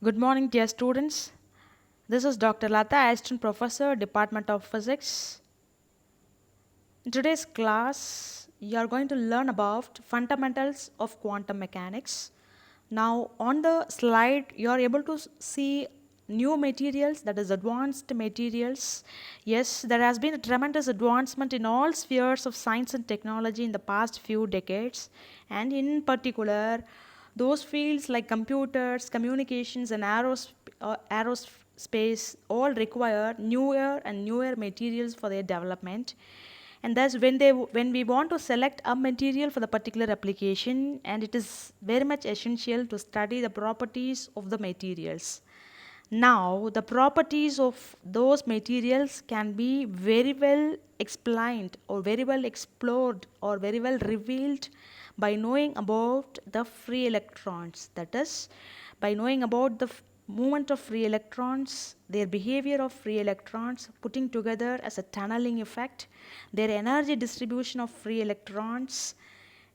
Good morning, dear students. This is Dr. Lata, Assistant Professor, Department of Physics. In today's class, you are going to learn about fundamentals of quantum mechanics. Now, on the slide, you are able to see new materials, that is, advanced materials. Yes, there has been a tremendous advancement in all spheres of science and technology in the past few decades, and in particular, those fields like computers, communications, and aerospace all require newer and newer materials for their development. And thus when we want to select a material for the particular application, and it is very much essential to study the properties of the materials. Now the properties of those materials can be very well explained or very well explored or very well revealed by knowing about the free electrons, that is, by knowing about the movement of free electrons, their behavior of free electrons, putting together as a tunneling effect, their energy distribution of free electrons,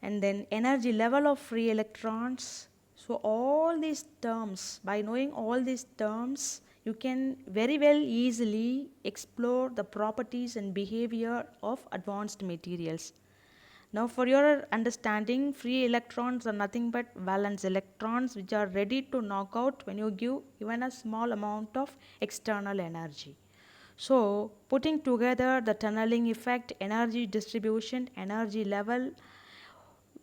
and then energy level of free electrons. So all these terms, by knowing all these terms, you can very well easily explore the properties and behavior of advanced materials. Now, for your understanding, free electrons are nothing but valence electrons which are ready to knock out when you give even a small amount of external energy. So, putting together the tunneling effect, energy distribution, energy level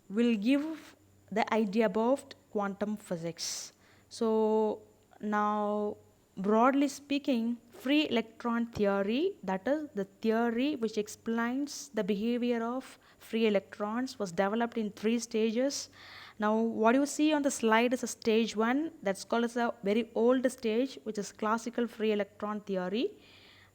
will give the idea about quantum physics. So, now broadly speaking, free electron theory, that is the theory which explains the behavior of free electrons, was developed in three stages. Now what you see on the slide is a stage 1, that's called as a very old stage, which is classical free electron theory.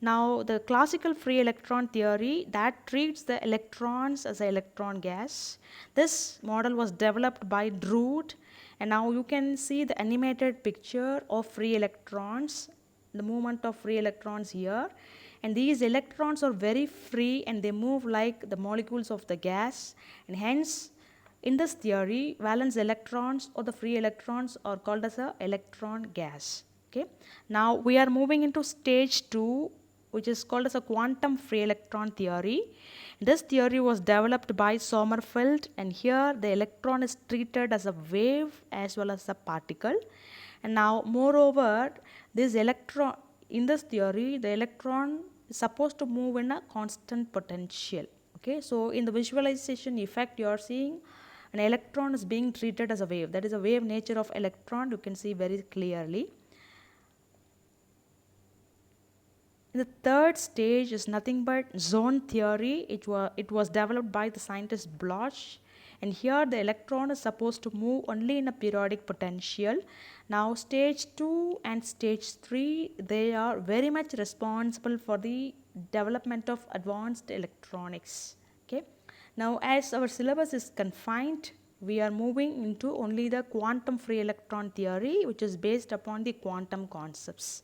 Now the classical free electron theory that treats the electrons as an electron gas. This model was developed by Drude, and now you can see the animated picture of free electrons, the movement of free electrons here. And these electrons are very free and they move like the molecules of the gas, and hence in this theory valence electrons or the free electrons are called as a electron gas. Okay, now we are moving into stage 2, which is called as a quantum free electron theory. This theory was developed by Sommerfeld, and here the electron is treated as a wave as well as a particle. And now moreover, this electron, in this theory the electron is supposed to move in a constant potential. Okay, so in the visualization effect you are seeing an electron is being treated as a wave, that is a wave nature of electron, you can see very clearly. The third stage is nothing but zone theory. It was developed by the scientist Bloch, and here the electron is supposed to move only in a periodic potential. Now stage 2 and stage 3, they are very much responsible for the development of advanced electronics. Okay, now as our syllabus is confined, we are moving into only the quantum free electron theory, which is based upon the quantum concepts.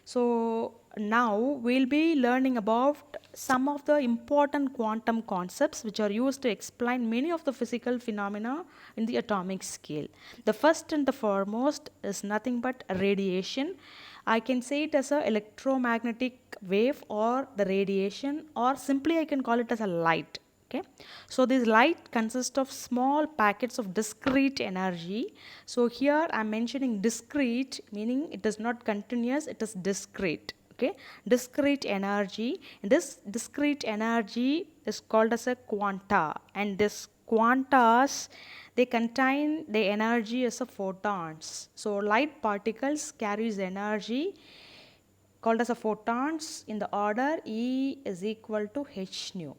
So now we'll be learning about some of the important quantum concepts which are used to explain many of the physical phenomena in the atomic scale. The first and the foremost is nothing but radiation. I can say it as an electromagnetic wave or the radiation, or simply I can call it as a light. Okay, so this light consists of small packets of discrete energy. So here I am mentioning discrete, meaning it is not continuous, it is discrete. Okay, discrete energy, and this discrete energy is called as a quanta, and this quantas, they contain the energy as a photons. So light particles carries energy called as a photons in the order E is equal to h nu.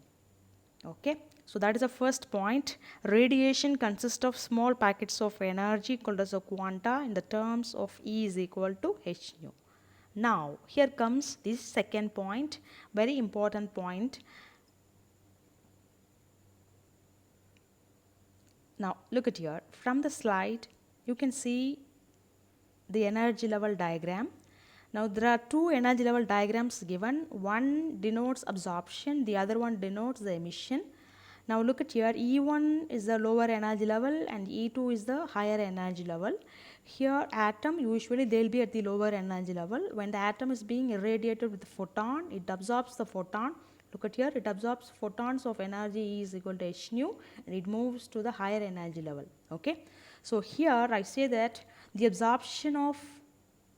Okay, so that is the first point. Radiation consists of small packets of energy called as a quanta in the terms of E is equal to h nu. Now here comes this second point, very important point. Now look at here, from the slide you can see the energy level diagram. Now there are two energy level diagrams given. One denotes absorption, the other one denotes the emission. Now look at here, E1 is the lower energy level and E2 is the higher energy level. Here atom, usually they will be at the lower energy level. When the atom is being irradiated with the photon, it absorbs the photon. Look at here, it absorbs photons of energy E is equal to h nu, and it moves to the higher energy level. Okay. So here I say that the absorption of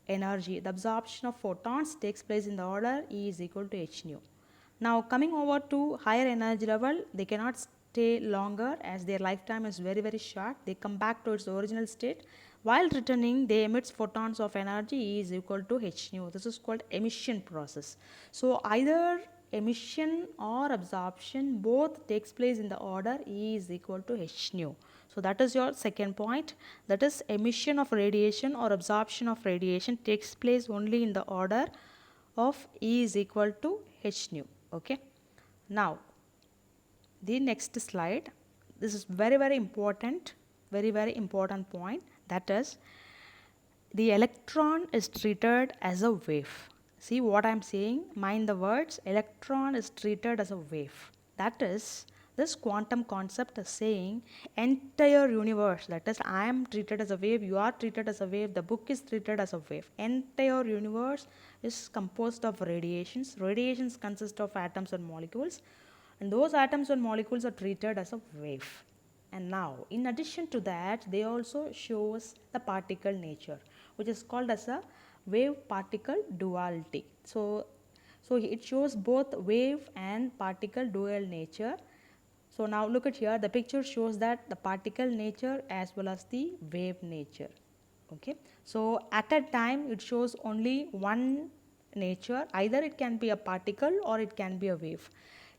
energy, the absorption of photons takes place in the order E is equal to h nu. Now coming over to higher energy level, they cannot stay longer as their lifetime is very very short. They come back to its original state. While returning, they emit photons of energy E is equal to h nu. This is called emission process. So either emission or absorption both takes place in the order E is equal to h nu. So that is your second point, that is emission of radiation or absorption of radiation takes place only in the order of E is equal to h nu. Okay. Now the next slide, this is very very important, very very important point, that is the electron is treated as a wave. See what I am saying, mind the words, electron is treated as a wave. That is, this quantum concept is saying entire universe, that is I am treated as a wave, you are treated as a wave, the book is treated as a wave. Entire universe is composed of radiations. Radiations consist of atoms and molecules, and those atoms and molecules are treated as a wave. And now in addition to that, they also shows the particle nature, which is called as a wave particle duality. So it shows both wave and particle dual nature. So now look at here, the picture shows that the particle nature as well as the wave nature. Okay. So at a time it shows only one nature, either it can be a particle or it can be a wave.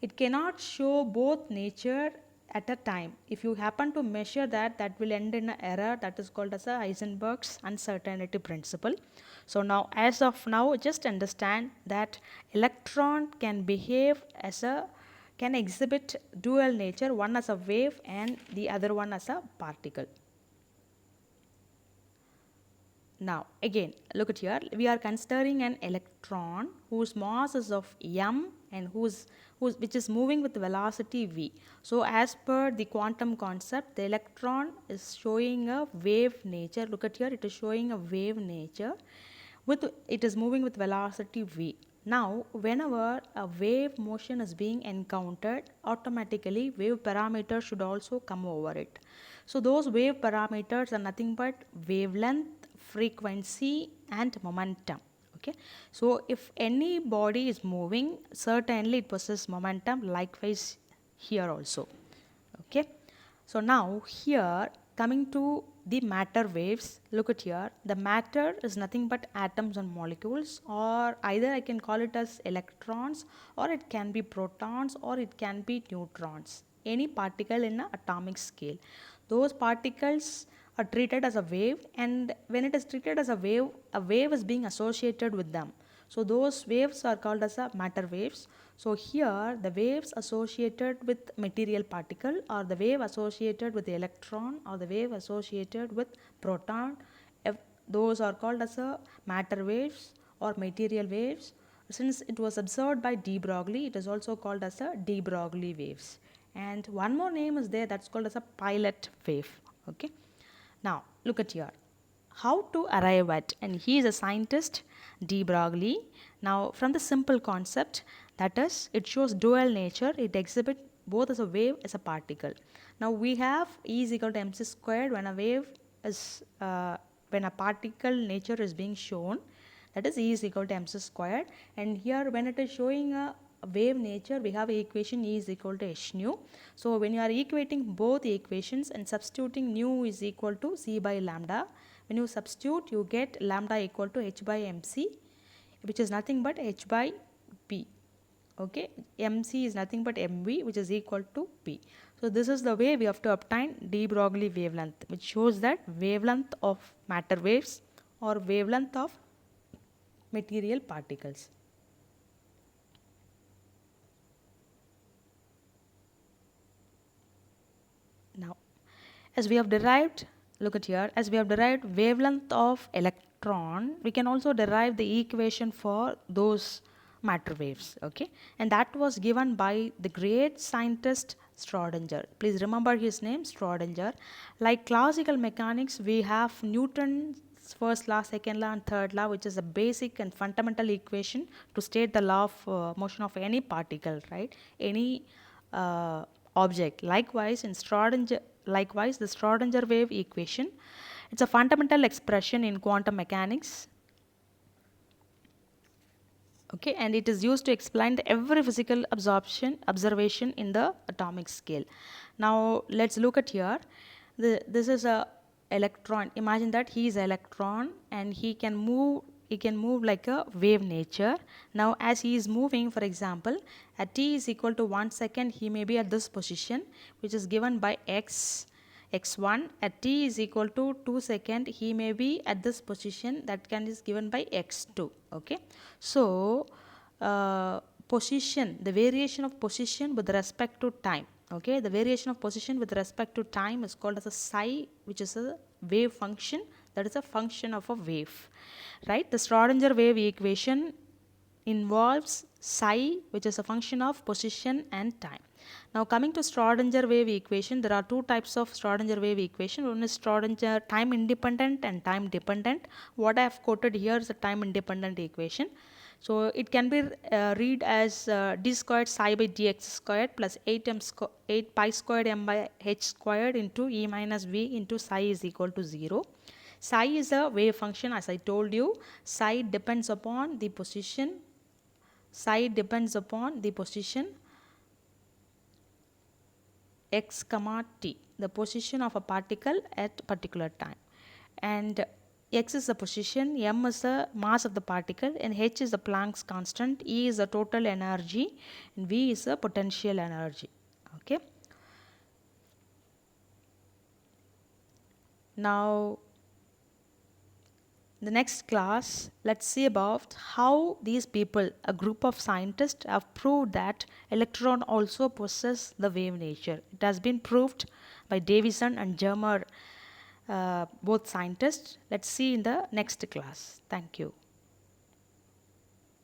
It cannot show both nature at a time. If you happen to measure that, that will end in an error, that is called as a Heisenberg's uncertainty principle. So now as of now, just understand that electron can behave as a, can exhibit dual nature, one as a wave and the other one as a particle. Now again look at here, we are considering an electron whose mass is of m and which is moving with velocity v. So as per the quantum concept, the electron is showing a wave nature. Look at here, it is showing a wave nature with, it is moving with velocity v. Now whenever a wave motion is being encountered, automatically wave parameters should also come over it. So those wave parameters are nothing but wavelength, frequency and momentum. Okay. So if any body is moving, certainly it possesses momentum, likewise here also. Okay. So now here coming to the matter waves, look at here, the matter is nothing but atoms and molecules, or either I can call it as electrons, or it can be protons, or it can be neutrons, any particle in an atomic scale. Those particles are treated as a wave, and when it is treated as a wave is being associated with them. So those waves are called as a matter waves. So here the waves associated with material particle, or the wave associated with the electron, or the wave associated with proton, those are called as a matter waves or material waves. Since it was observed by de Broglie, it is also called as a de Broglie waves. And one more name is there, that's called as a pilot wave. Okay. Now look at here, how to arrive at, and he is a scientist, de Broglie. Now from the simple concept, that is it shows dual nature, it exhibits both as a wave as a particle. Now we have E is equal to mc squared when a wave is when a particle nature is being shown, that is E is equal to mc squared, and here when it is showing a wave nature, we have equation E is equal to h nu. So when you are equating both the equations and substituting nu is equal to c by lambda, when you substitute you get lambda equal to h by mc, which is nothing but h by p. Okay, mc is nothing but mv, which is equal to p. So this is the way we have to obtain de Broglie wavelength, which shows that wavelength of matter waves or wavelength of material particles. Now as we have derived, look at here, as we have derived wavelength of electron, we can also derive the equation for those matter waves. Okay, and that was given by the great scientist Schrodinger. Please remember his name, Schrodinger. Like classical mechanics, we have Newton's first law, second law, and third law, which is a basic and fundamental equation to state the law of motion of any particle, right? Any object. Likewise, the Schrodinger wave equation, it's a fundamental expression in quantum mechanics. Okay, and it is used to explain every physical observation in the atomic scale. Now let's look at here. This is a electron. Imagine that he is an electron and he can move like a wave nature. Now as he is moving, for example, at t is equal to 1 second, he may be at this position, which is given by x1. At t is equal to 2 second, he may be at this position, that is given by x2. Okay, so position, the variation of position with respect to time. Okay, the variation of position with respect to time is called as a psi, which is a wave function, that is a function of a wave, right? The Schrodinger wave equation involves psi, which is a function of position and time. Now coming to Schrodinger wave equation, there are two types of Schrodinger wave equation. One is Schrodinger time independent and time dependent. What I have quoted here is a time independent equation. So it can be read as d squared psi by dx squared plus 8 pi squared m by h squared into e minus v into psi is equal to 0. Psi is a wave function, as I told you. Psi depends upon the position. Psi depends upon the position x comma t, the position of a particle at particular time, and x is the position, m is the mass of the particle, and h is the Planck's constant, E is the total energy, and V is the potential energy. Okay. Now, the next class, let's see about how these people, a group of scientists, have proved that electron also possess the wave nature. It has been proved by Davison and Germer, both scientists. Let's see in the next class. Thank you.